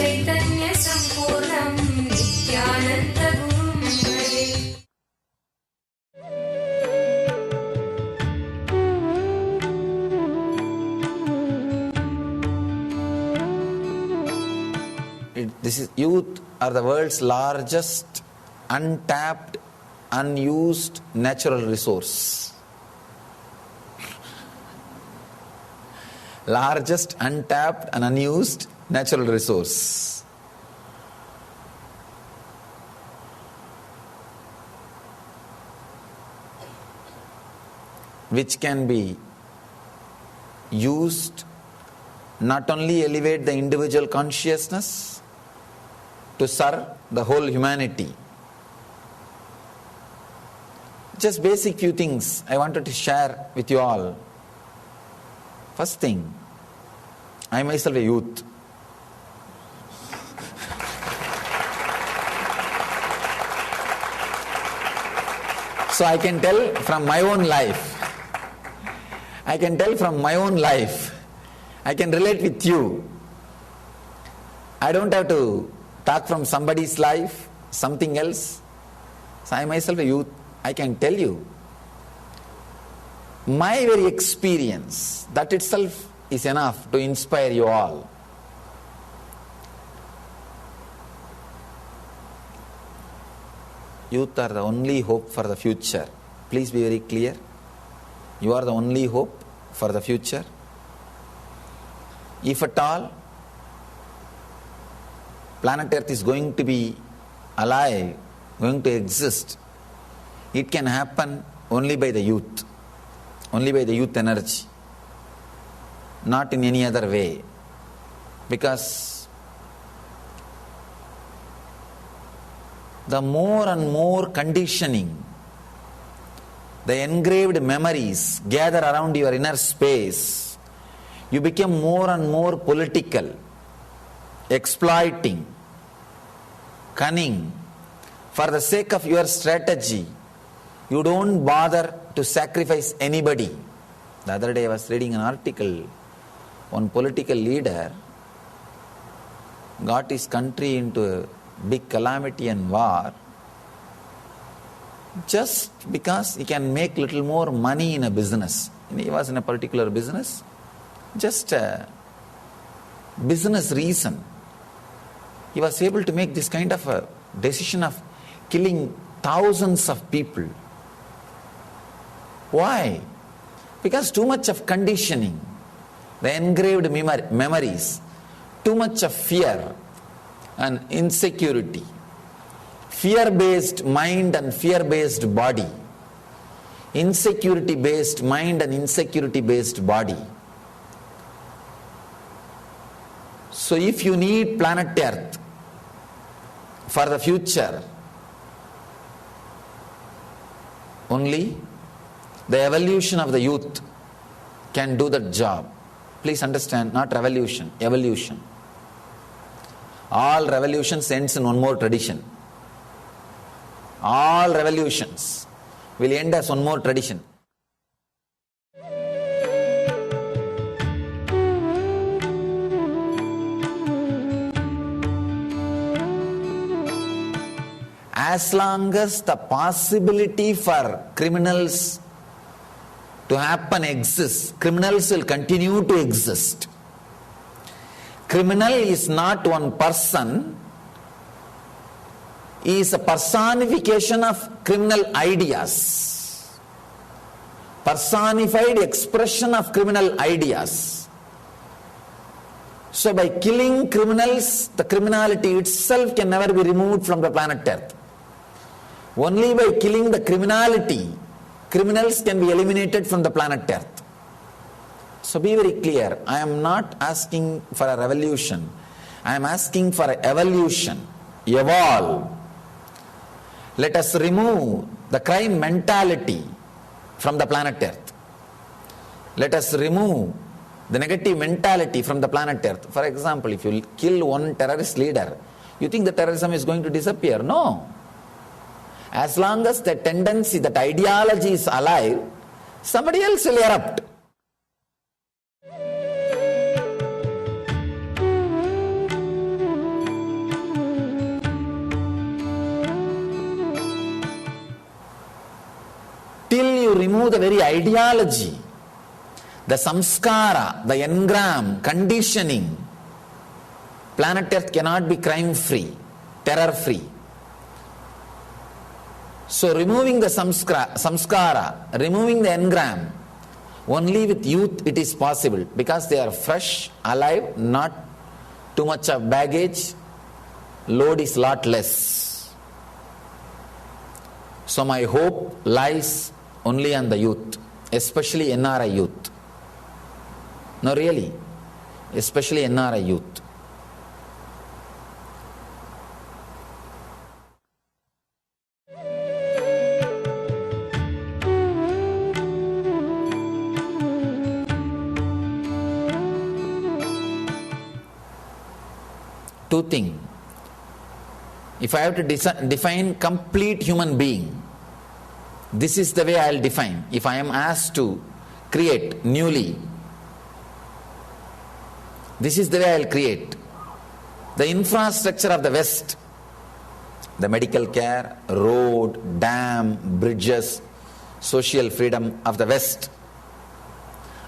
चैतन्य संपूर्णं नित्यानंद गुरुं भजे. This is youth are the world's largest untapped, unused natural resource. Largest untapped and unused natural resource. Which can be used not only elevate the individual consciousness to serve the whole humanity. Just basic few things I wanted to share with you all. First thing, I myself a youth. So I can tell from my own life. I can relate with you. I don't have to talk from somebody's life, something else. So I myself a youth. I can tell you. My very experience, that itself is enough to inspire you all. Youth are the only hope for the future. Please be very clear. You are the only hope for the future. If at all, planet Earth is going to be alive, going to exist, it can happen only by the youth. Only by the youth energy, not in any other way. Because the more and more conditioning, the engraved memories gather around your inner space, you become more and more political, exploiting, cunning. For the sake of your strategy, you don't bother to sacrifice anybody. The other day I was reading an article. One political leader got his country into a big calamity and war just because he can make little more money in a business. He was in a particular business. Just a business reason. He was able to make this kind of a decision of killing thousands of people. Why? Because too much of conditioning, the engraved memories, too much of fear and insecurity, fear-based mind and fear-based body, insecurity-based mind and insecurity-based body. So if you need planet Earth for the future, only the evolution of the youth can do that job. Please understand, not revolution, evolution. All revolutions ends in one more tradition. All revolutions will end as one more tradition. As long as the possibility for criminals to happen exists, criminals will continue to exist. Criminal is not one person, he is a personification of criminal ideas. Personified expression of criminal ideas. So by killing criminals, the criminality itself can never be removed from the planet Earth. Only by killing the criminality, criminals can be eliminated from the planet Earth. So be very clear, I am not asking for a revolution, I am asking for an evolution, evolve. Let us remove the crime mentality from the planet Earth. Let us remove the negative mentality from the planet Earth. For example, if you kill one terrorist leader, you think the terrorism is going to disappear? No. As long as the tendency, that ideology is alive, somebody else will erupt. till you remove the very ideology, the samskara, the engram, conditioning, planet Earth cannot be crime-free, terror-free. So removing the samskara, removing the engram, only with youth it is possible, because they are fresh, alive, not too much of baggage, load is lot less. So my hope lies only on the youth, especially NRI youth. No, really, especially NRI youth. Two things. If I have to define complete human being, this is the way I will define. If I am asked to create newly, this is the way I will create. The infrastructure of the West, the medical care, road, dam, bridges, social freedom of the West,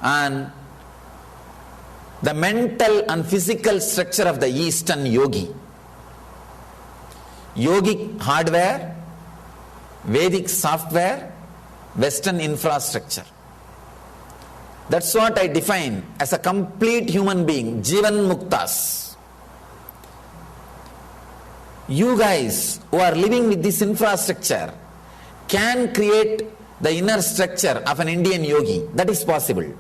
and the mental and physical structure of the Eastern yogi. Yogic hardware, Vedic software, Western infrastructure. That's what I define as a complete human being, Jivan Muktas. You guys who are living with this infrastructure can create the inner structure of an Indian yogi. That is possible.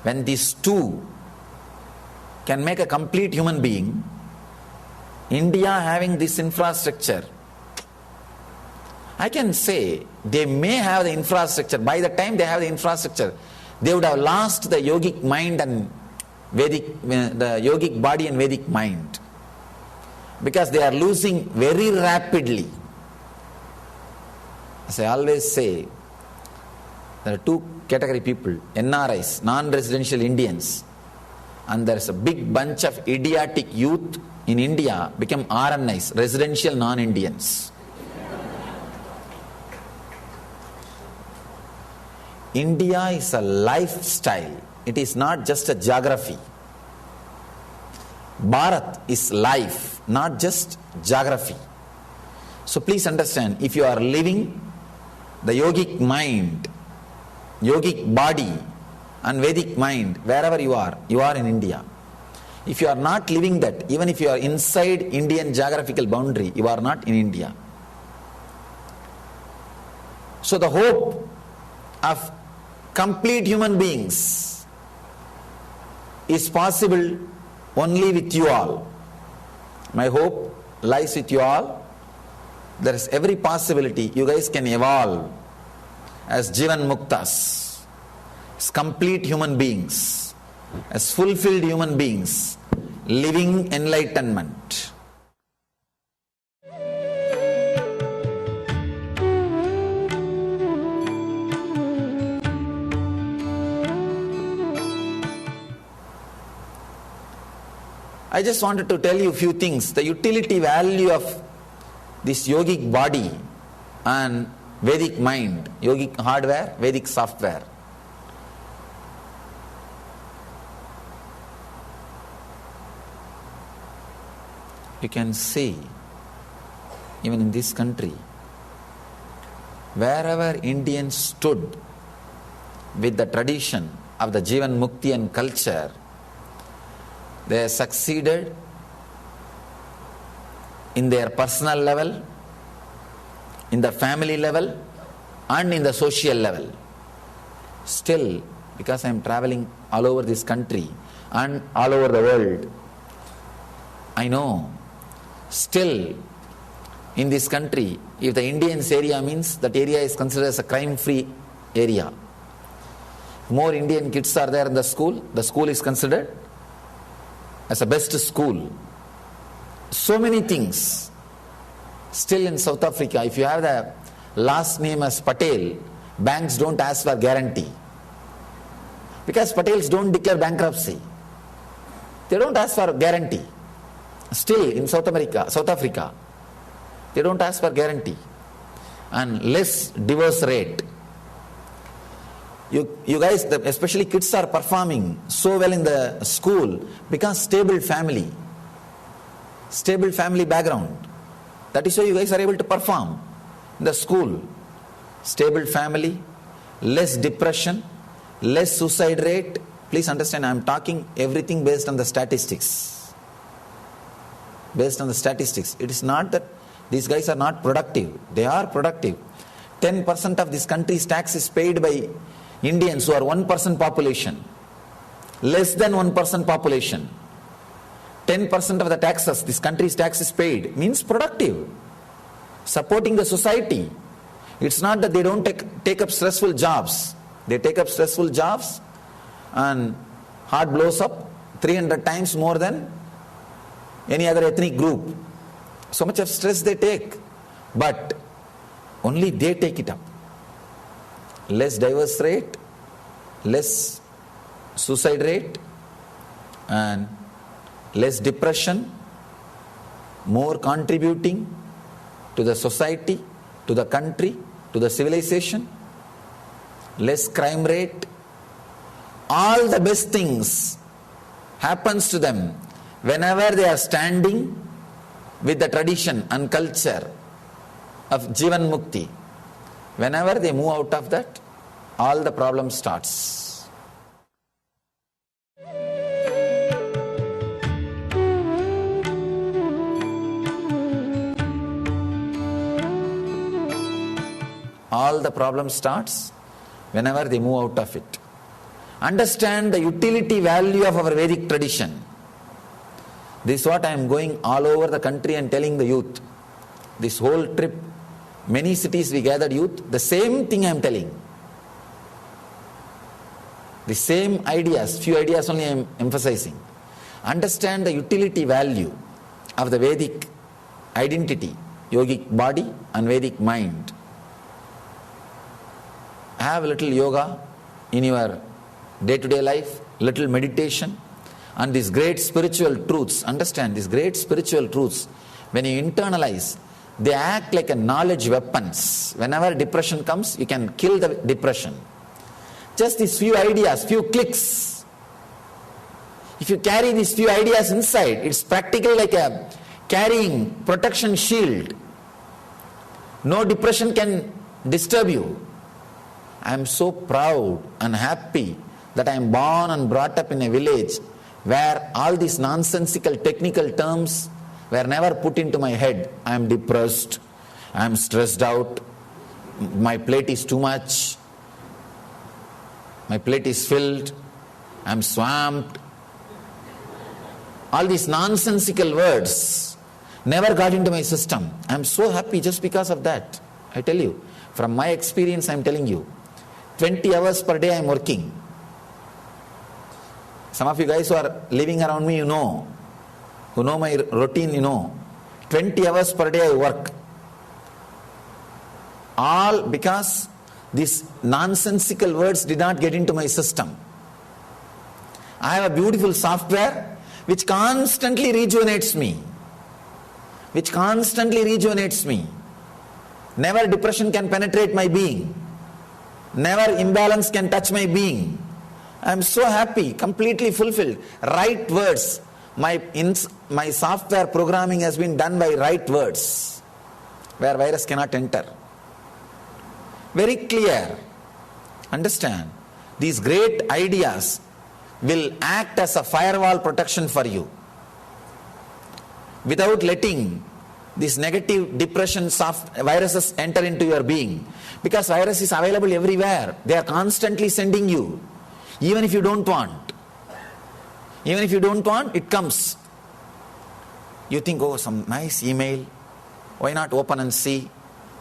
When these two can make a complete human being, India having this infrastructure, I can say they may have the infrastructure. By the time they have the infrastructure, they would have lost the yogic mind and Vedic, the yogic body and Vedic mind, because they are losing very rapidly. As I always say, there are two category people, NRIs, non-residential Indians, and there is a big bunch of idiotic youth in India become RNIs, residential non-Indians. India is a lifestyle. It is not just a geography. Bharat is life, not just geography. So please understand, if you are living the yogic mind, yogic body and Vedic mind, wherever you are in India. If you are not living that, even if you are inside Indian geographical boundary, you are not in India. So the hope of complete human beings is possible only with you all. My hope lies with you all. There is every possibility you guys can evolve as Jivan Muktas, as complete human beings, as fulfilled human beings, living enlightenment. I just wanted to tell you a few things. The utility value of this yogic body and Vedic mind, yogic hardware, Vedic software. You can see, even in this country, wherever Indians stood with the tradition of the Jivan Mukti and culture, they succeeded in their personal level, in the family level, and in the social level. Still, because I am traveling all over this country and all over the world, I know, still in this country, if the Indians area means, that area is considered as a crime-free area. More Indian kids are there in the school is considered as a best school. So many things. Still in South Africa, if you have the last name as Patel, banks don't ask for guarantee. Because Patels don't declare bankruptcy. They don't ask for guarantee. Still in South Africa, they don't ask for guarantee. and less divorce rate. You guys, especially kids, are performing so well in the school because stable family background. That is why you guys are able to perform in the school. Stable family, less depression, less suicide rate. Please understand, I am talking everything based on the statistics. Based on the statistics. It is not that these guys are not productive. They are productive. 10% of this country's tax is paid by Indians who are 1% population. Less than 1% population. 10% of the taxes, this country's tax is paid, means productive. Supporting the society. It's not that they don't take up stressful jobs. They take up stressful jobs and heart blows up 300 times more than any other ethnic group. So much of stress they take. But only they take it up. Less divorce rate, less suicide rate, and less depression, more contributing to the society, to the country, to the civilization, less crime rate. All the best things happens to them whenever they are standing with the tradition and culture of Jivan Mukti. Whenever they move out of that, all the problem starts. All the problem starts whenever they move out of it. Understand the utility value of our Vedic tradition. This is what I am going all over the country and telling the youth. This whole trip, many cities we gathered youth, the same thing I am telling. The same ideas, few ideas only I am emphasizing. Understand the utility value of the Vedic identity, yogic body and Vedic mind. Have a little yoga in your day-to-day life, little meditation, and these great spiritual truths. Understand these great spiritual truths. When you internalize, they act like a knowledge weapons. Whenever depression comes, you can kill the depression. Just these few ideas, few clicks. If you carry these few ideas inside, it's practically like a carrying protection shield. No depression can disturb you. I am so proud and happy that I am born and brought up in a village where all these nonsensical technical terms were never put into my head. I am depressed, I am stressed out, my plate is too much, my plate is filled, I am swamped. All these nonsensical words never got into my system. I am so happy just because of that. I tell you, from my experience I am telling you, 20 hours per day I am working. Some of you guys who are living around me, you know, who know my routine, you know, 20 hours per day I work. All because these nonsensical words did not get into my system. I have a beautiful software which constantly rejuvenates me. Which constantly rejuvenates me. Never depression can penetrate my being. Never imbalance can touch my being. I am so happy, completely fulfilled. Right words. My software programming has been done by right words, where virus cannot enter. Very clear. Understand. These great ideas will act as a firewall protection for you. Without letting these negative depression viruses enter into your being. Because virus is available everywhere. They are constantly sending you. Even if you don't want. Even if you don't want, it comes. You think, oh, some nice email. Why not open and see?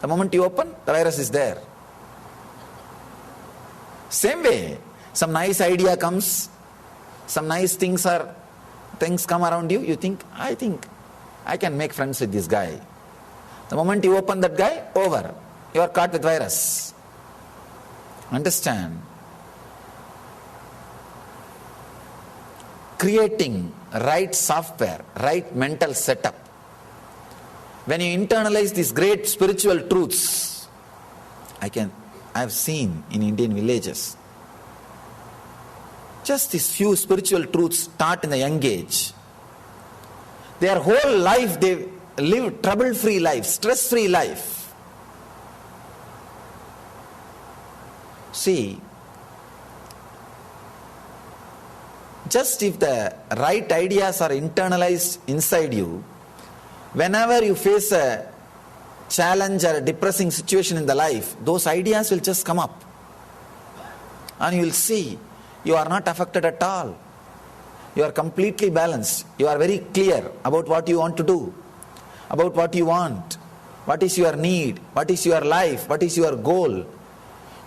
The moment you open, the virus is there. Same way, some nice idea comes. Some nice things come around you. You think I can make friends with this guy. The moment you open that guy, over. You are caught with virus. Understand? Creating right software, right mental setup. When you internalize these great spiritual truths, I have seen in Indian villages. Just these few spiritual truths taught in a young age. Their whole life they live trouble-free life, stress-free life. See, just if the right ideas are internalized inside you, whenever you face a challenge or a depressing situation in the life, those ideas will just come up. And you will see, you are not affected at all. You are completely balanced. You are very clear about what you want to do, about what you want, what is your need, what is your life, what is your goal.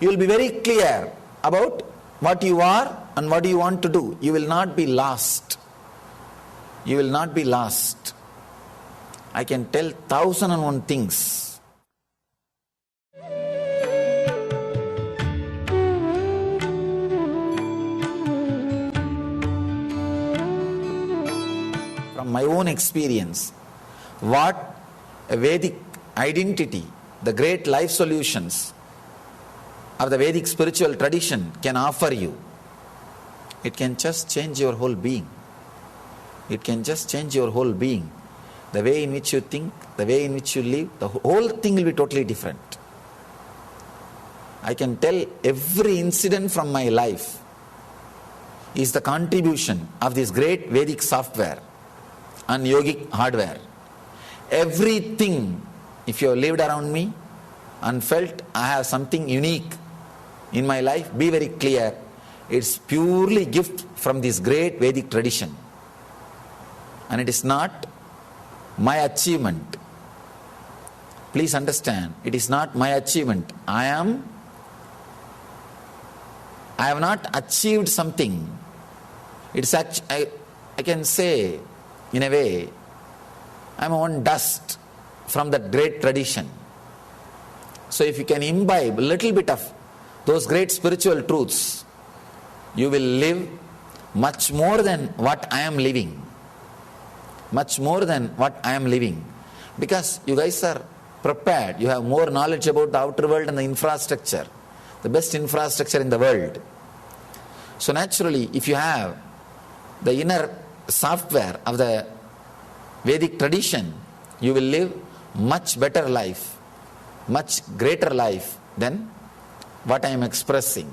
You will be very clear about what you are and what you want to do. You will not be lost. You will not be lost. I can tell 1,001 things. From my own experience, what a Vedic identity, the great life solutions of the Vedic spiritual tradition can offer you. It can just change your whole being. It can just change your whole being. The way in which you think, the way in which you live, the whole thing will be totally different. I can tell every incident from my life is the contribution of this great Vedic software and yogic hardware. Everything, if you have lived around me and felt I have something unique in my life, be very clear, it's purely gift from this great Vedic tradition. And it is not my achievement. Please understand, it is not my achievement. I have not achieved something. It's I can say, in a way, I'm one dust from that great tradition. So if you can imbibe a little bit of those great spiritual truths, you will live much more than what I am living. Much more than what I am living. Because you guys are prepared, you have more knowledge about the outer world and the infrastructure, the best infrastructure in the world. So naturally, if you have the inner software of the Vedic tradition, you will live much better life, much greater life than what I am expressing.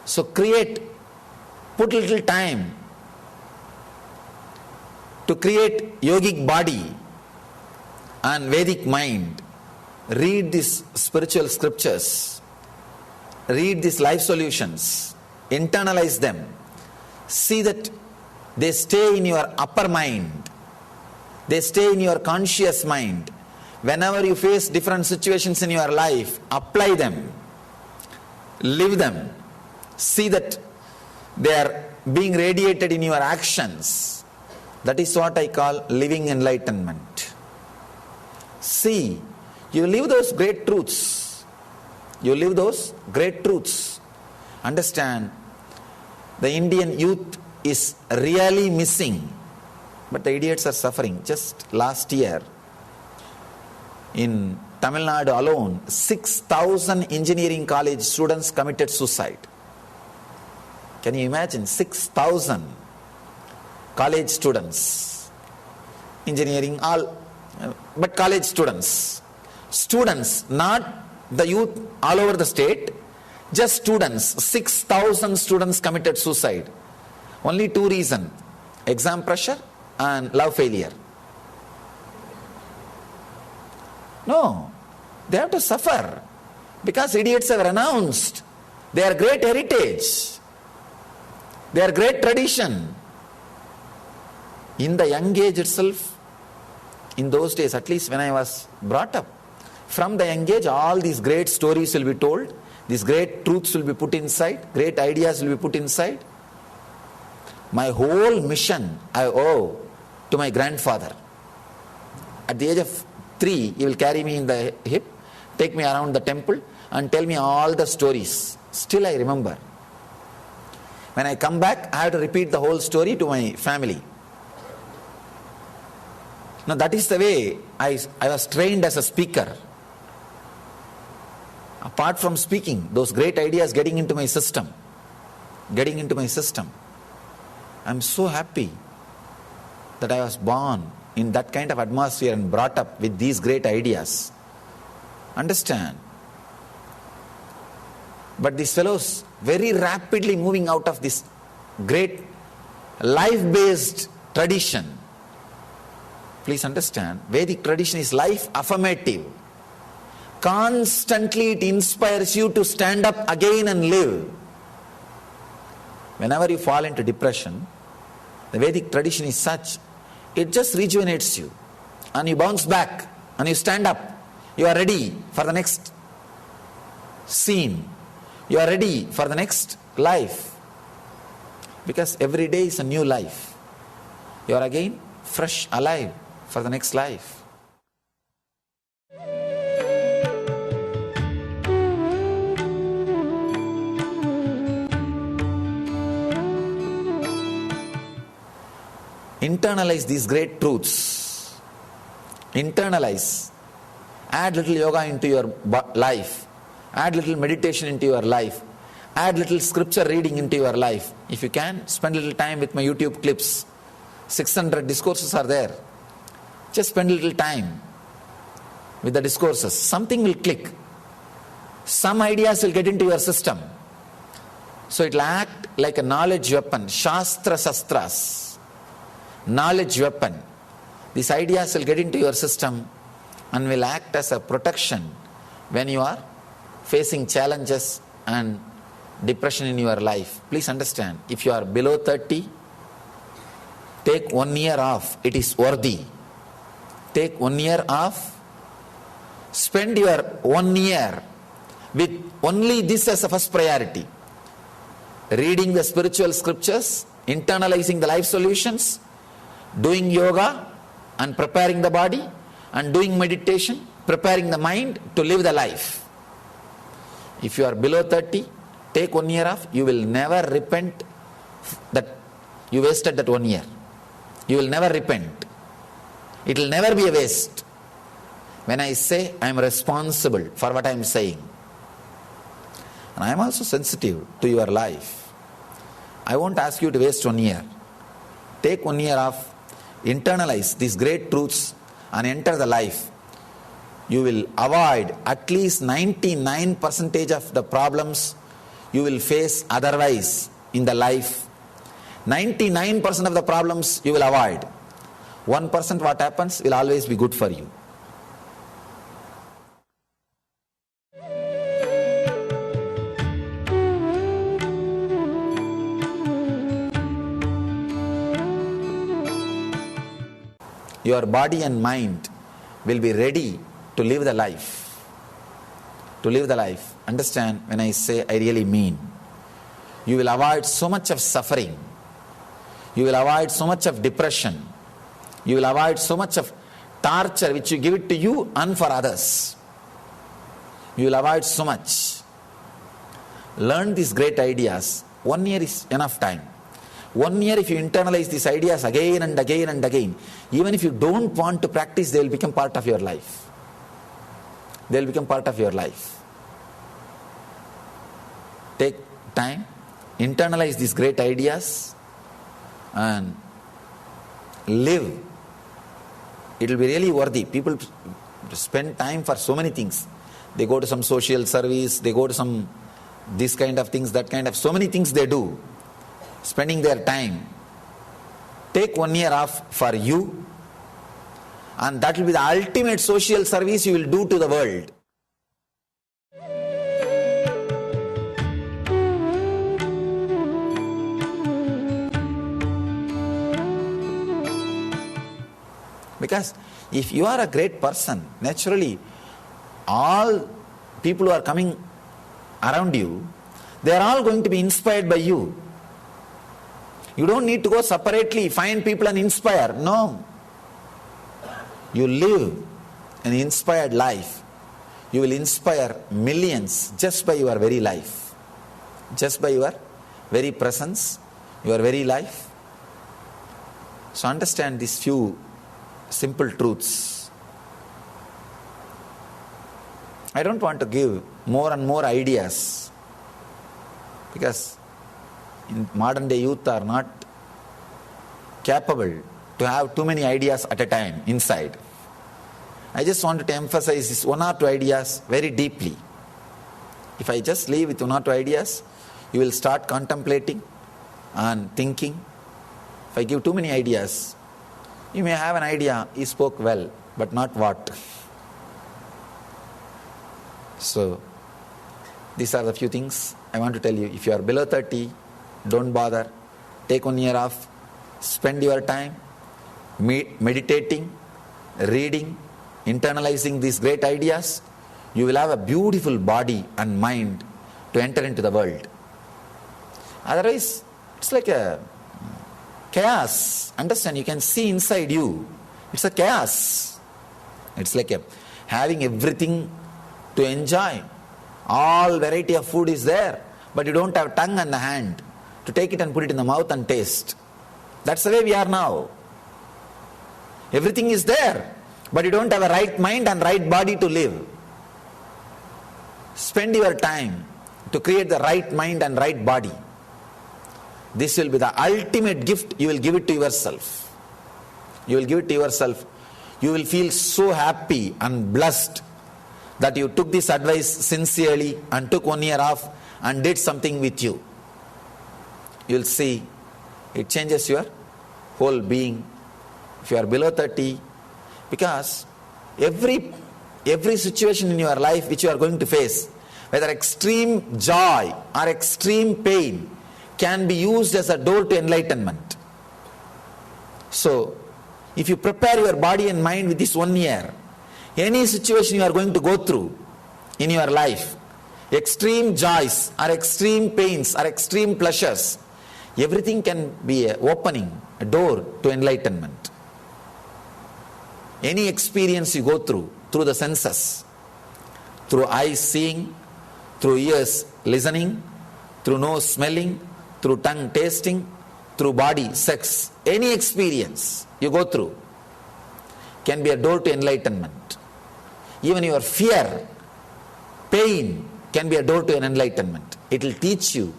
So put little time to create yogic body and Vedic mind. Read these spiritual scriptures. Read these life solutions. Internalize them. See that they stay in your upper mind. They stay in your conscious mind. Whenever you face different situations in your life, apply them. Live them. See that they are being radiated in your actions. That is what I call living enlightenment. See, you live those great truths. You live those great truths. Understand, the Indian youth is really missing, but the idiots are suffering. Just last year, in Tamil Nadu alone, 6,000 engineering college students committed suicide. Can you imagine? 6,000 college students, engineering, all, but college students. Students, not the youth all over the state, just students. 6,000 students committed suicide. Only two reasons: exam pressure and love failure. No, they have to suffer because idiots have renounced their great heritage, their great tradition. In the young age itself, in those days, at least when I was brought up, from the young age, all these great stories will be told, these great truths will be put inside, great ideas will be put inside. My whole mission I owe to my grandfather. At the age of 3, he will carry me in the hip, take me around the temple and tell me all the stories. Still I remember. When I come back, I have to repeat the whole story to my family. Now that is the way I was trained as a speaker. Apart from speaking, those great ideas getting into my system. I'm so happy that I was born in that kind of atmosphere and brought up with these great ideas. Understand? But these fellows very rapidly moving out of this great life-based tradition. Please understand, Vedic tradition is life affirmative. Constantly it inspires you to stand up again and live. Whenever you fall into depression, the Vedic tradition is such, it just rejuvenates you. And you bounce back and you stand up. You are ready for the next scene. You are ready for the next life. Because every day is a new life. You are again fresh, alive for the next life. Internalize these great truths. Internalize. Add little yoga into your life. Add little meditation into your life. Add little scripture reading into your life. If you can, spend a little time with my YouTube clips. 600 discourses are there. Just spend a little time with the discourses. Something will click. Some ideas will get into your system. So it will act like a knowledge weapon. Shastra Sastras. Knowledge weapon. These ideas will get into your system and will act as a protection when you are facing challenges and depression in your life. Please understand, if you are below 30, take 1 year off. It is worthy. Take 1 year off. Spend your 1 year with only this as a first priority. Reading the spiritual scriptures, internalizing the life solutions, doing yoga and preparing the body, and doing meditation, preparing the mind to live the life. If you are below 30, take 1 year off. You will never repent that you wasted that 1 year. You will never repent. It will never be a waste. When I say I am responsible for what I am saying, and I am also sensitive to your life, I won't ask you to waste 1 year. Take 1 year off. Internalize these great truths and enter the life. You will avoid at least 99% of the problems you will face otherwise in the life. 99% of the problems you will avoid. 1% what happens will always be good for you. Your body and mind will be ready to live the life. To live the life. Understand, when I say, I really mean. You will avoid so much of suffering. You will avoid so much of depression. You will avoid so much of torture which you give it to you and for others. You will avoid so much. Learn these great ideas. 1 year is enough time. 1 year if you internalize these ideas again and again and again, even if you don't want to practice, they will become part of your life. They will become part of your life. Take time, internalize these great ideas and live. It will be really worthy. People spend time for so many things. They go to some social service, they go to some this kind of things, that kind of, so many things they do. Spending their time. Take 1 year off for you, and that will be the ultimate social service you will do to the world. Because if you are a great person, naturally all people who are coming around you, they are all going to be inspired by you. You don't need to go separately, find people and inspire. No. You live an inspired life. You will inspire millions just by your very life. Just by your very presence, your very life. So understand these few simple truths. I don't want to give more and more ideas, because in modern day youth are not capable to have too many ideas at a time inside. I just wanted to emphasize this one or two ideas very deeply. If I just leave with one or two ideas, you will start contemplating and thinking. If I give too many ideas, you may have an idea, he spoke well, but not what. So, these are the few things I want to tell you. If you are below 30, don't bother. Take 1 year off. Spend your time meditating, reading, internalizing these great ideas. You will have a beautiful body and mind to enter into the world. Otherwise, it's like a chaos. Understand? You can see inside you. It's a chaos. It's like having everything to enjoy. All variety of food is there, but you don't have tongue and the hand to take it and put it in the mouth and taste. That's the way we are now. Everything is there, but you don't have a right mind and right body to live. Spend your time to create the right mind and right body. This will be the ultimate gift. You will give it to yourself. You will give it to yourself. You will feel so happy and blessed that you took this advice sincerely and took 1 year off and did something with you. You will see it changes your whole being. If you are below 30, because every situation in your life which you are going to face, whether extreme joy or extreme pain, can be used as a door to enlightenment. So, if you prepare your body and mind with this 1 year, any situation you are going to go through in your life, extreme joys or extreme pains or extreme pleasures, everything can be an opening, a door to enlightenment. Any experience you go through the senses, through eyes seeing, through ears listening, through nose smelling, through tongue tasting, through body sex, any experience you go through can be a door to enlightenment. Even your fear, pain can be a door to an enlightenment. It will teach you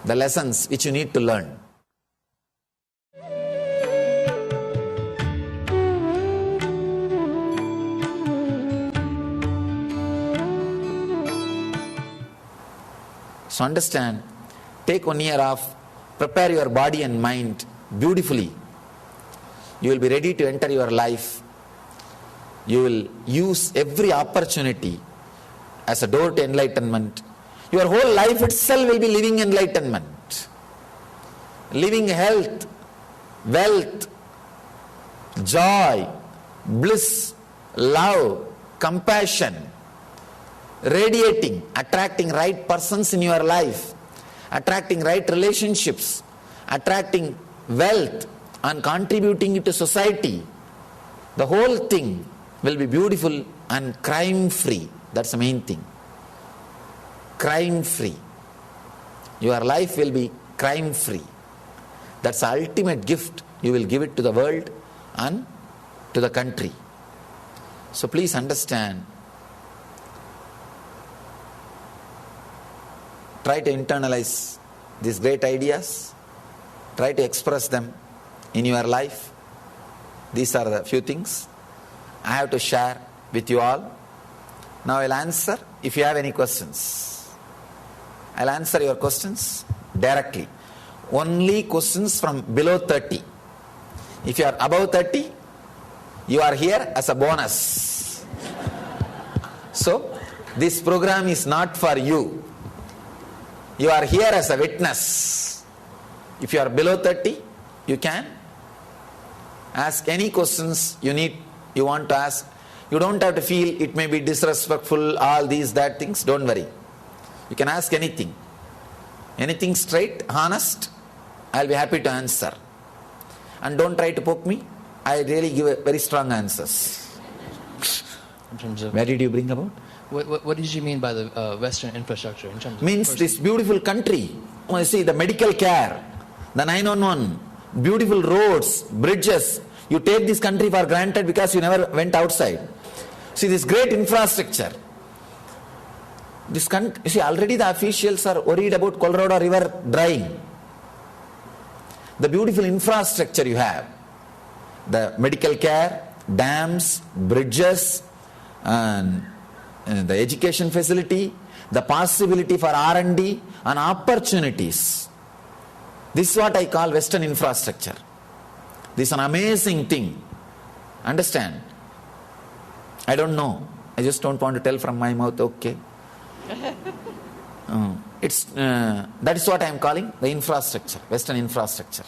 the lessons which you need to learn. So understand, take 1 year off, prepare your body and mind beautifully. You will be ready to enter your life. You will use every opportunity as a door to enlightenment. Your whole life itself will be living enlightenment. Living health, wealth, joy, bliss, love, compassion, radiating, attracting right persons in your life, attracting right relationships, attracting wealth and contributing it to society. The whole thing will be beautiful and crime-free. That's the main thing. Crime-free. Your life will be crime-free. That's the ultimate gift. You will give it to the world and to the country. So please understand. Try to internalize these great ideas. Try to express them in your life. These are the few things I have to share with you all. Now I'll answer if you have any questions. I'll answer your questions directly. Only questions from below 30. If you are above 30, you are here as a bonus. So, this program is not for you. You are here as a witness. If you are below 30, you can ask any questions you want to ask. You don't have to feel it may be disrespectful, all these, that things. Don't worry. You can ask anything. Anything straight, honest, I'll be happy to answer. And don't try to poke me. I really give very strong answers. In terms of, where did you bring about? what did you mean by the Western infrastructure? In terms of Means this beautiful country you see, the medical care, the 911, beautiful roads, bridges. You take this country for granted because you never went outside. See, this great infrastructure. This country, you see, already the officials are worried about Colorado River drying. The beautiful infrastructure you have, the medical care, dams, bridges, and the education facility, the possibility for R&D and opportunities. This is what I call Western infrastructure. This is an amazing thing. Understand? I don't know. I just don't want to tell from my mouth, okay. That is what I am calling the infrastructure, Western infrastructure.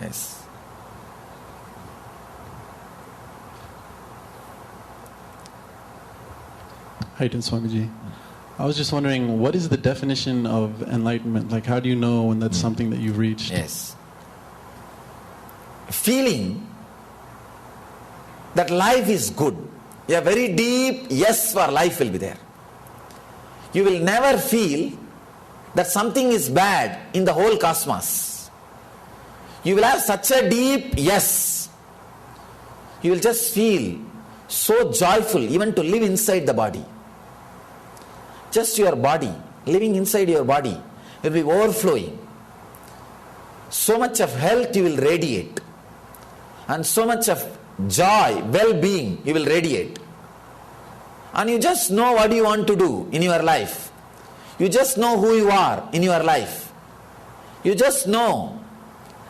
Yes. Hi, Swamiji. I was just wondering, what is the definition of enlightenment? Like, how do you know when that's something that you've reached? Yes. Feeling that life is good. A very deep yes for life will be there. You will never feel that something is bad in the whole cosmos. You will have such a deep yes. You will just feel so joyful even to live inside the body. Just your body, living inside your body will be overflowing. So much of health you will radiate. And so much of joy, well-being you will radiate. And you just know what you want to do in your life. You just know who you are in your life. You just know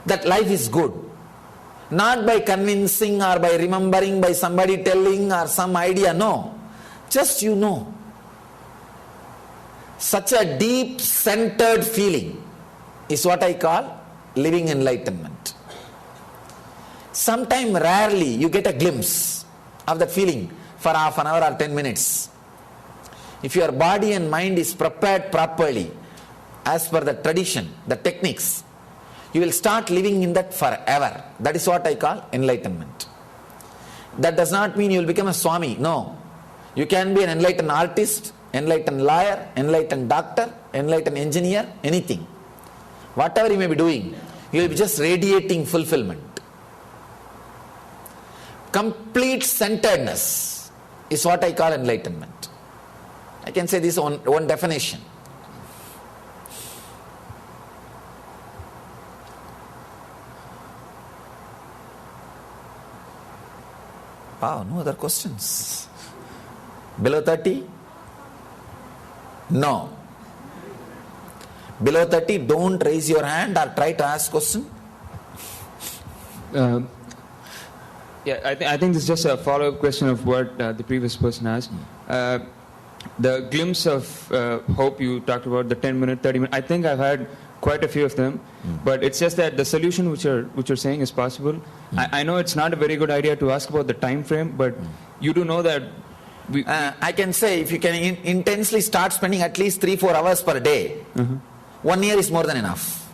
that life is good. Not by convincing or by remembering, by somebody telling or some idea. No. Just you know. Such a deep centered feeling is what I call living enlightenment. Sometime rarely you get a glimpse of that feeling for half an hour or 10 minutes. If your body and mind is prepared properly as per the tradition, the techniques, you will start living in that forever. That is what I call enlightenment. That does not mean you will become a Swami. No. You can be an enlightened artist, enlightened lawyer, enlightened doctor, enlightened engineer, anything. Whatever you may be doing, you will be just radiating fulfillment. Complete centeredness is what I call enlightenment. I can say this one definition. Wow, no other questions. Below 30? No. Below 30, don't raise your hand or try to ask question. Yeah, I think this is just a follow-up question of what the previous person asked. The glimpse of hope you talked about, the 10-minute, 30-minute, I think I've had quite a few of them, but it's just that the solution which you're saying is possible. I know it's not a very good idea to ask about the time frame, but you do know that I can say if you can intensely start spending at least 3-4 hours per day, 1 year is more than enough.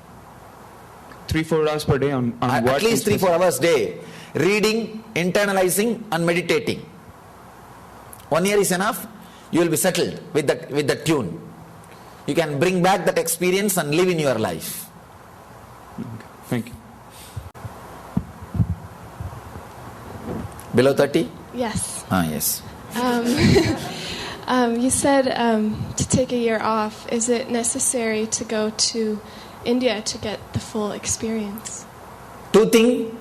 3-4 hours per day on what? At least 3-4 hours a day. Reading, internalizing and meditating. 1 year is enough. You will be settled with the tune. You can bring back that experience and live in your life. Okay. Thank you. Below 30? Yes. Yes. You said to take a year off. Is it necessary to go to India to get the full experience? Two things.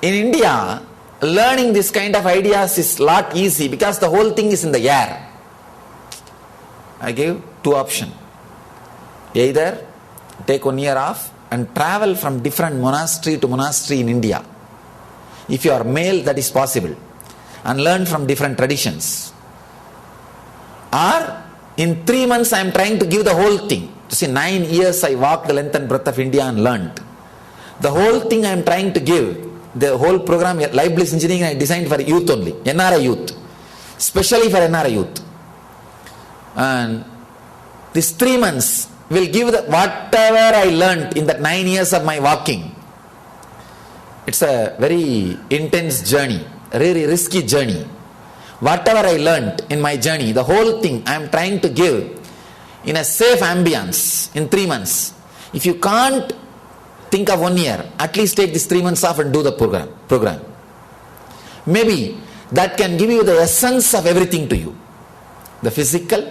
In India, learning this kind of ideas is a lot easy because the whole thing is in the air. I give two options. Either take 1 year off and travel from different monastery to monastery in India. If you are male, that is possible. And learn from different traditions. Or in 3 months I am trying to give the whole thing. You see, 9 years I walked the length and breadth of India and learned. The whole thing I am trying to give. The whole program, Life Bliss Engineering, I designed for youth only, NRI youth, especially for NRI youth. And these 3 months will give whatever I learned in that 9 years of my walking. It's a very intense journey, a very risky journey. Whatever I learned in my journey, the whole thing I am trying to give in a safe ambience in 3 months. If you can't think of 1 year, at least take these 3 months off and do the program. Maybe that can give you the essence of everything to you. The physical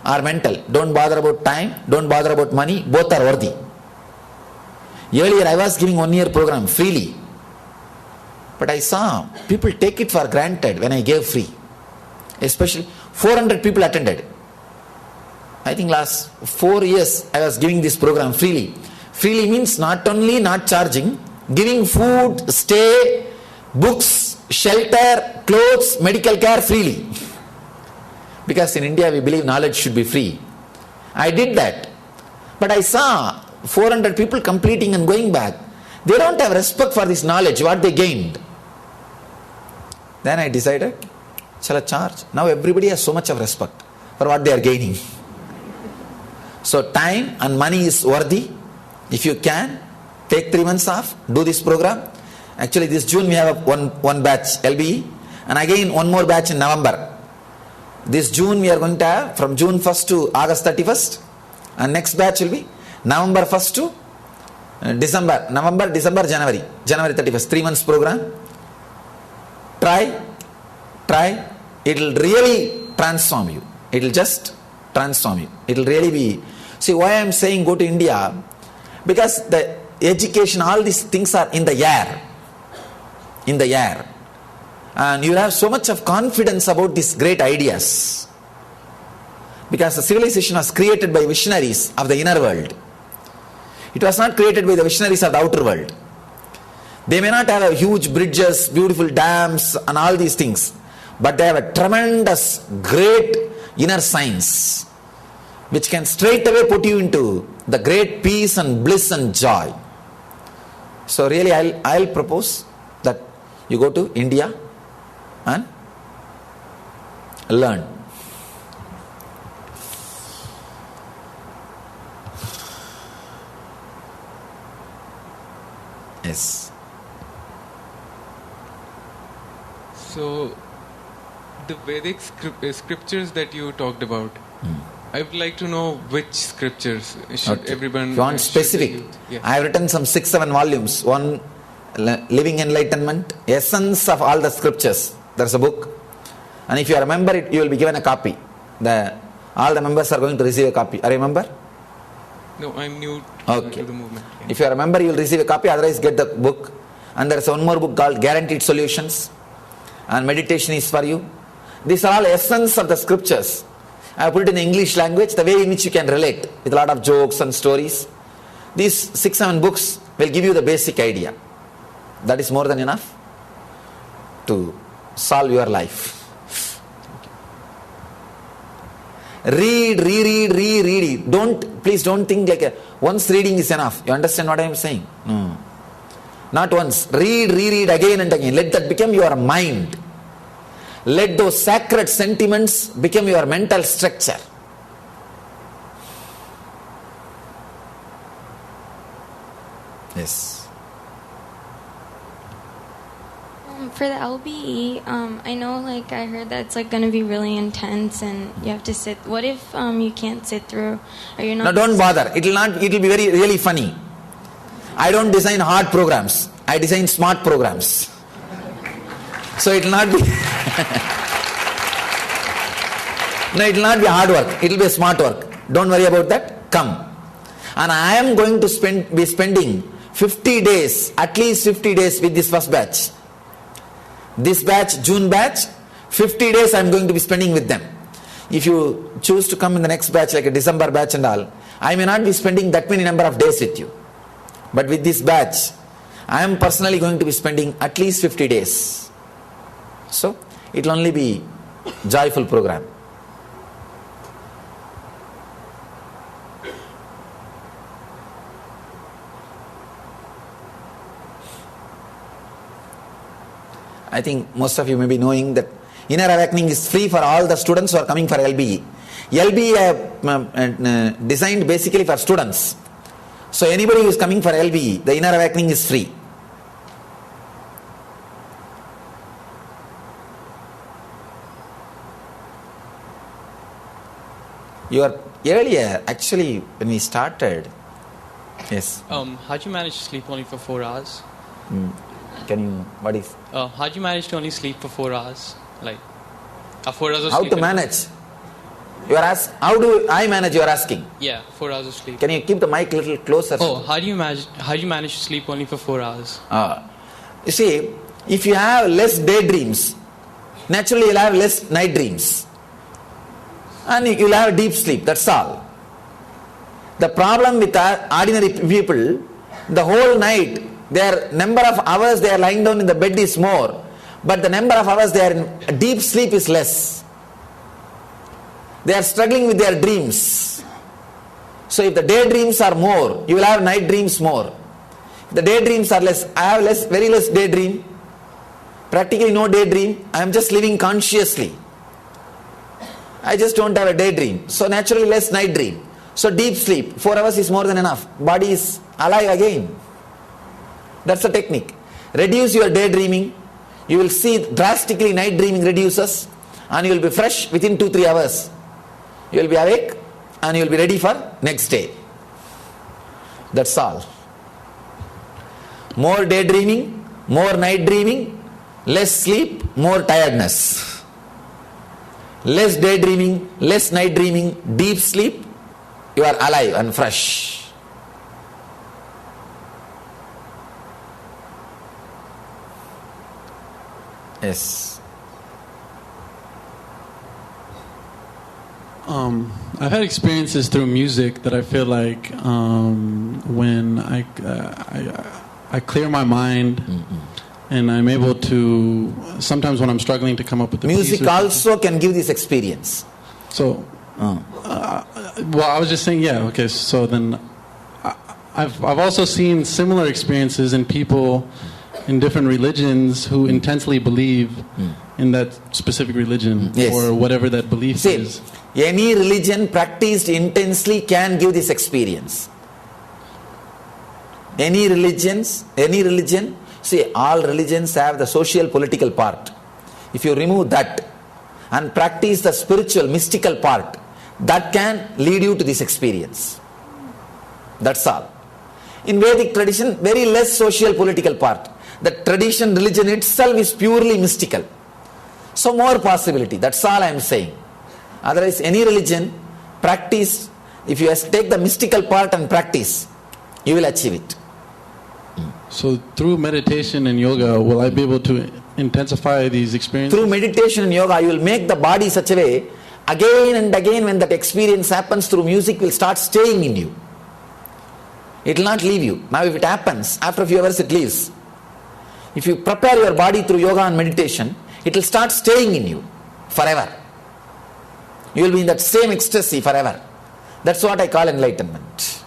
or mental. Don't bother about time, don't bother about money, both are worthy. Earlier I was giving 1 year program freely. But I saw people take it for granted when I gave free. Especially 400 people attended. I think last 4 years I was giving this program freely. Freely means not only not charging, giving food, stay, books, shelter, clothes, medical care freely. Because in India we believe knowledge should be free. I did that. But I saw 400 people completing and going back. They don't have respect for this knowledge, what they gained. Then I decided, shall I charge? Now everybody has so much of respect for what they are gaining. So time and money is worthy. If you can, take 3 months off, do this program. Actually this June we have one batch LBE, and again one more batch in November. This June we are going to have from June 1st to August 31st, and next batch will be November 1st to November, December, January 31st, 3 months program. Try, it will really transform you. It will just transform you. It will really be. See why I am saying go to India, because the education, all these things are in the air. And you will have so much of confidence about these great ideas. Because the civilization was created by visionaries of the inner world. It was not created by the visionaries of the outer world. They may not have huge bridges, beautiful dams and all these things, but they have a tremendous, great inner science which can straight away put you into the great peace and bliss and joy. So really I'll propose that you go to India and learn. Yes. So, the Vedic scriptures that you talked about, I would like to know which scriptures should everyone... If you want specific, I have written some 6-7 volumes. One, Living Enlightenment, Essence of all the scriptures. There's a book. And if you remember it, you will be given a copy. All the members are going to receive a copy. Are you a member? No, I'm new to the movement. Yeah. If you are a member, you will receive a copy, otherwise get the book. And there is one more book called Guaranteed Solutions. And meditation is for you. These are all essence of the scriptures. I have put it in English language, the way in which you can relate, with a lot of jokes and stories. These 6-7 books will give you the basic idea. That is more than enough to solve your life. Read it. Please don't think like once reading is enough. You understand what I am saying? No. Not once. Read again and again. Let that become your mind. Let those sacred sentiments become your mental structure. Yes. For the LBE, I know, like, I heard that it's like going to be really intense and you have to sit. What if you can't sit through? Or you're not? No, don't bother. It will be really funny. I don't design hard programs. I design smart programs. So it will not be no, it will not be hard work. It will be smart work. Don't worry about that. Come. And I am going to be spending 50 days, at least 50 days with this first batch. This batch, June batch, 50 days I am going to be spending with them. If you choose to come in the next batch, like a December batch and all, I may not be spending that many number of days with you. But with this batch, I am personally going to be spending at least 50 days. So, it will only be joyful program. I think most of you may be knowing that Inner Awakening is free for all the students who are coming for LBE. LBE I have designed basically for students. So anybody who is coming for LBE, the Inner Awakening is free. Earlier, actually, when we started, yes. How'd you manage to sleep only for 4 hours? What is? How'd you manage to only sleep for 4 hours? Like, 4 hours of How sleep. to manage? How do I manage? You are asking. Yeah, 4 hours of sleep. Can you keep the mic a little closer? How do you manage to sleep only for 4 hours? You see, if you have less daydreams, naturally you'll have less night dreams. And you'll have deep sleep, that's all. The problem with ordinary people, the whole night, their number of hours they are lying down in the bed is more, but the number of hours they are in deep sleep is less. They are struggling with their dreams. So if the daydreams are more, you will have night dreams more. If the daydreams are less, I have very less daydream. Practically no daydream. I am just living consciously. I just don't have a daydream. So naturally less night dream. So deep sleep, 4 hours is more than enough. Body is alive again. That's the technique. Reduce your daydreaming. You will see drastically night dreaming reduces, and you will be fresh within 2-3 hours. You will be awake and you will be ready for next day. That's all. More daydreaming, more night dreaming, less sleep, more tiredness. Less daydreaming, less night dreaming, deep sleep, you are alive and fresh. Yes. I've had experiences through music that I feel like when I clear my mind and I'm able to, sometimes when I'm struggling to come up with the music also can give this experience. So, well, I was just saying, yeah, okay, so then I've also seen similar experiences in people in different religions who intensely believe in that specific religion, yes, or whatever that belief is. Any religion practiced intensely can give this experience. Any religion, see, all religions have the social political part. If you remove that and practice the spiritual mystical part, that can lead you to this experience. That's all. In Vedic tradition, very less social political part. The tradition, religion itself is purely mystical. So more possibility, that's all I am saying. Otherwise, any religion, practice, if you take the mystical part and practice, you will achieve it. So through meditation and yoga, will I be able to intensify these experiences? Through meditation and yoga, you will make the body such a way, again and again when that experience happens through music, will start staying in you. It will not leave you. Now if it happens, after a few hours it leaves. If you prepare your body through yoga and meditation, it will start staying in you forever. You will be in that same ecstasy forever. That's what I call enlightenment.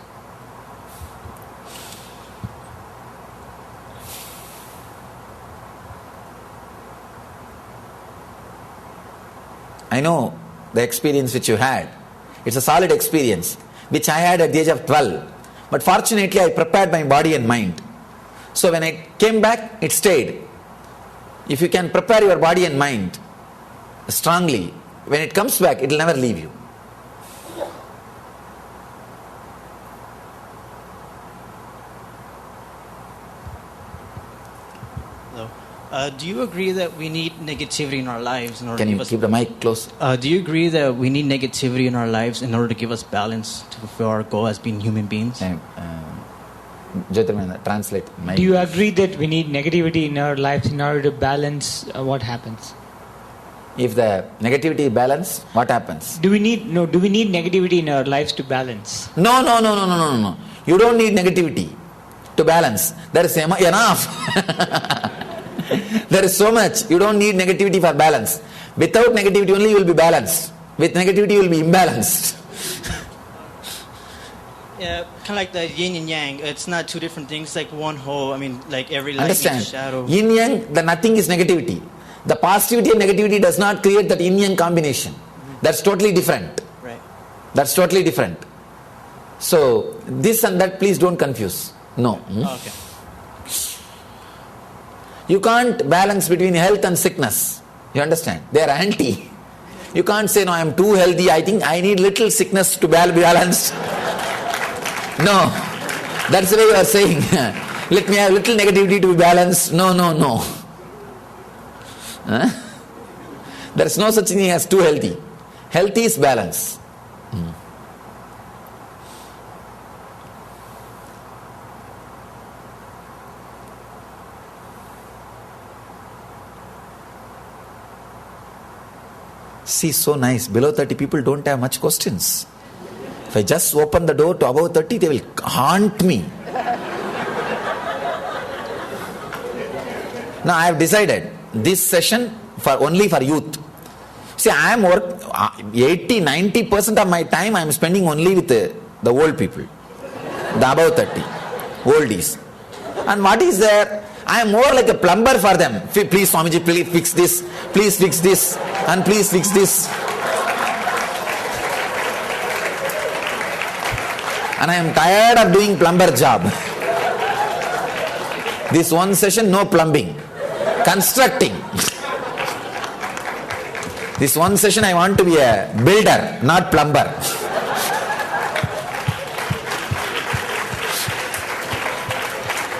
I know the experience which you had. It's a solid experience, which I had at the age of 12. But fortunately, I prepared my body and mind. So when I came back, it stayed. If you can prepare your body and mind strongly, when it comes back, it will never leave you. Hello. Do you agree that we need negativity in our lives in order Can to you give us... keep the mic close? do you agree that we need negativity in our lives in order to give us balance to fulfill our goal as being human beings? Jyotirmana, translate. Do you agree that we need negativity in our lives in order to balance what happens? If the negativity is balanced, what happens? Do we need negativity in our lives to balance? No. You don't need negativity to balance. There is enough. There is so much. You don't need negativity for balance. Without negativity only you will be balanced. With negativity you will be imbalanced. Yeah, kind of like the yin and yang. It's not two different things, like one whole. I mean, like every light Understand? needs shadow. Yin yang, the nothing is negativity. The positivity and negativity does not create that yin yang combination. That's totally different. Right. That's totally different. So this and that, please don't confuse. No. Okay. You can't balance between health and sickness. You understand? They are anti. You can't say, no, I am too healthy, I think I need little sickness to be balanced. No, that's the way you are saying. Let me have little negativity to be balanced. No. Huh? There is no such thing as too healthy. Healthy is balance. See, so nice. Below 30 people don't have much questions. If I just open the door to above 30, they will haunt me. Now I have decided this session only for youth. See, I am 80-90% of my time I am spending only with the old people, the above 30, oldies. And what is there? I am more like a plumber for them. Please, Swamiji, please fix this, and please fix this. And I am tired of doing plumber job. This one session, no plumbing. Constructing. This one session I want to be a builder, not plumber.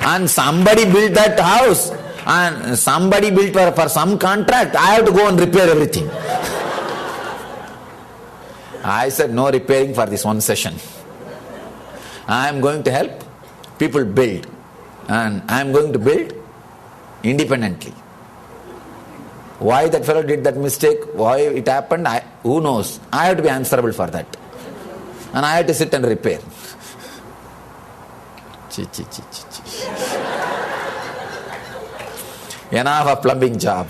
And somebody built that house, and somebody built for some contract, I have to go and repair everything. I said no repairing for this one session. I am going to help people build, and I am going to build independently. Why that fellow did that mistake, why it happened, who knows? I have to be answerable for that. And I have to sit and repair. Enough of plumbing job.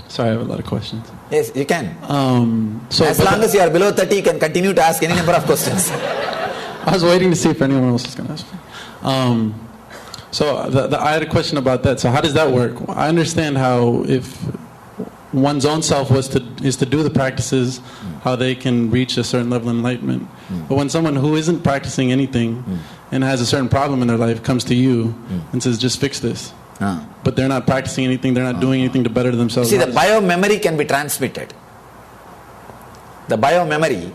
Sorry, I have a lot of questions. Yes, you can. So as long as you are below 30, you can continue to ask any number of questions. I was waiting to see if anyone else was going to ask. So I had a question about that. So how does that work? I understand how if one's own self is to do the practices, how they can reach a certain level of enlightenment. But when someone who isn't practicing anything and has a certain problem in their life comes to you and says, just fix this. But they're not practicing anything, they're not doing anything to better themselves. See, the bio-memory can be transmitted. The bio-memory,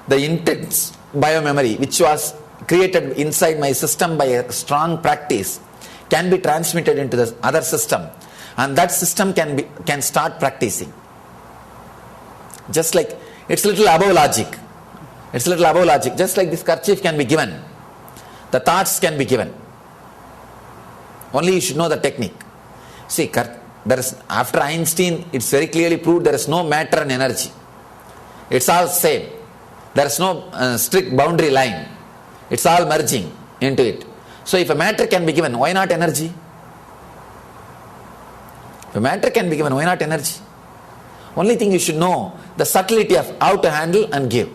the intense bio-memory, which was created inside my system by a strong practice, can be transmitted into the other system. And that system can start practicing. Just like, it's a little above logic. Just like this kerchief can be given. The thoughts can be given. Only you should know the technique. See, after Einstein, it's very clearly proved there is no matter and energy. It's all same. There is no strict boundary line. It's all merging into it. So if a matter can be given, why not energy? If a matter can be given, why not energy? Only thing you should know, the subtlety of how to handle and give.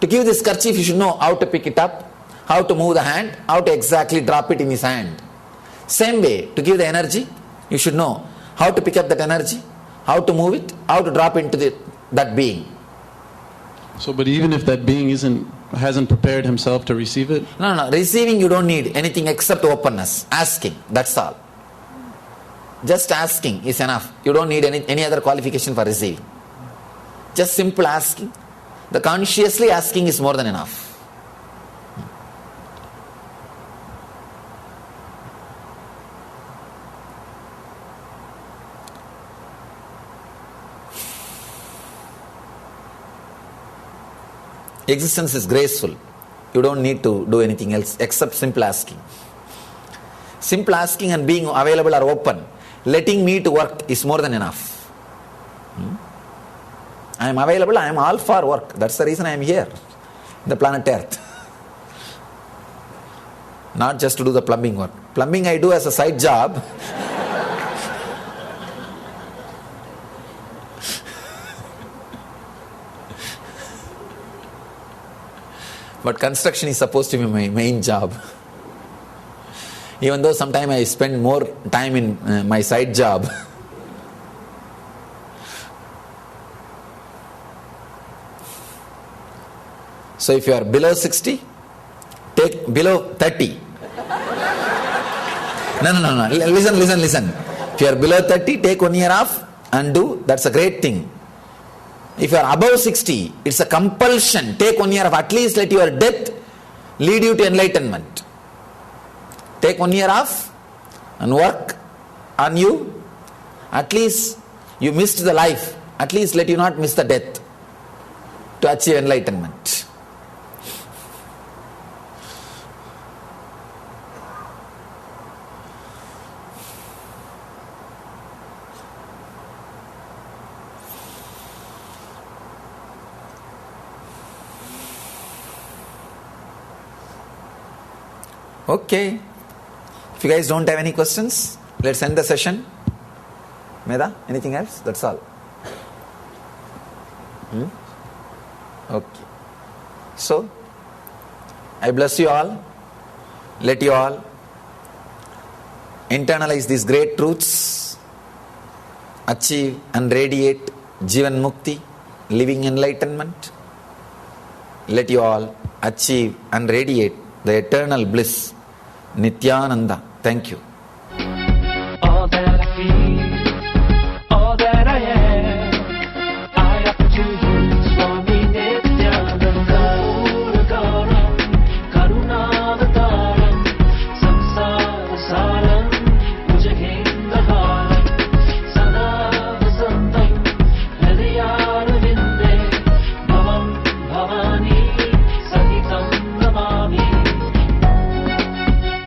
To give this kerchief, you should know how to pick it up, how to move the hand, how to exactly drop it in his hand. Same way, to give the energy, you should know how to pick up that energy, how to move it, how to drop into that being. So, but even if that being hasn't prepared himself to receive it? No. Receiving, you don't need anything except openness. Asking, that's all. Just asking is enough. You don't need any other qualification for receiving. Just simple asking. The consciously asking is more than enough. Existence is graceful. You don't need to do anything else except simple asking. Simple asking and being available or open, letting me to work is more than enough. I am available, I am all for work. That's the reason I am here, the planet Earth. Not just to do the plumbing work. Plumbing I do as a side job. But construction is supposed to be my main job. Even though sometimes I spend more time in my side job. So if you are below 60, take below 30. No. Listen. If you are below 30, take 1 year off and do. That's a great thing. If you are above 60, it's a compulsion. Take 1 year off. At least let your death lead you to enlightenment. Take 1 year off and work on you. At least you missed the life. At least let you not miss the death to achieve enlightenment. Okay. If you guys don't have any questions, let's end the session. Meda, anything else? That's all. Okay. So, I bless you all. Let you all internalize these great truths, achieve and radiate Jivan Mukti, living enlightenment. Let you all achieve and radiate the eternal bliss, Nithyananda. Thank you.